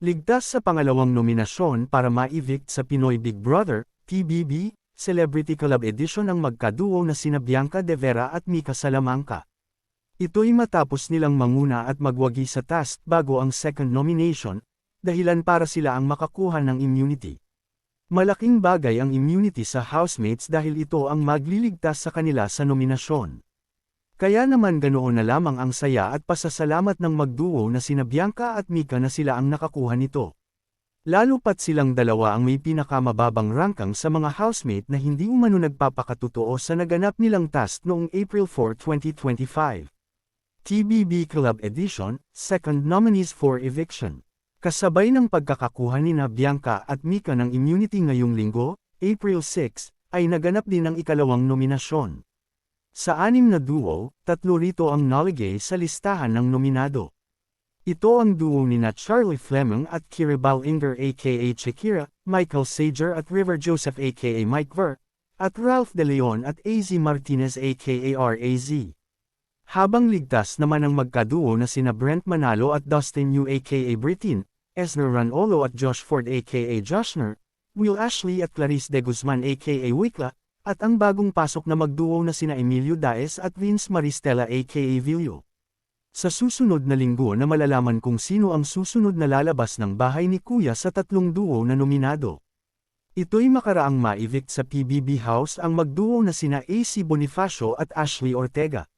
Ligtas sa pangalawang nominasyon para ma-evict sa Pinoy Big Brother, PBB, Celebrity Club Edition ang magkaduo na sina Bianca De Vera at Mika Salamanca. Ito'y matapos nilang manguna at magwagi sa task bago ang second nomination, dahilan para sila ang makakuha ng immunity. Malaking bagay ang immunity sa housemates dahil ito ang magliligtas sa kanila sa nominasyon. Kaya naman ganoon na lamang ang saya at pasasalamat ng magduo na sina Bianca at Mika na sila ang nakakuha nito. Lalo pat silang dalawa ang may pinakamababang rankang sa mga housemate na hindi umano nagpapakatotoo sa naganap nilang task noong April 4, 2025. TBB Club Edition, Second Nominees for Eviction. Kasabay ng pagkakakuha nina Bianca at Mika ng immunity ngayong linggo, April 6, ay naganap din ang ikalawang nominasyon. Sa 6 na duo, 3 rito ang naligay sa listahan ng nominado. Ito ang duo nina Charlie Fleming at Kira Ballinger aka Shakira, Michael Sager at River Joseph aka Mike Ver, at Ralph De Leon at AZ Martinez aka RAZ. Habang ligtas naman ang magkaduo na sina Brent Manalo at Dustin Yu aka Britin, Esner Ranolo at Josh Ford aka Joshner, Will Ashley at Clarice De Guzman aka Wikla, at ang bagong pasok na magduo na sina Emilio Daes at Vince Maristella aka Villo. Sa susunod na linggo na malalaman kung sino ang susunod na lalabas ng bahay ni Kuya sa 3 duo na nominado. Ito'y makaraang ma-evict sa PBB House ang magduo na sina AC Bonifacio at Ashley Ortega.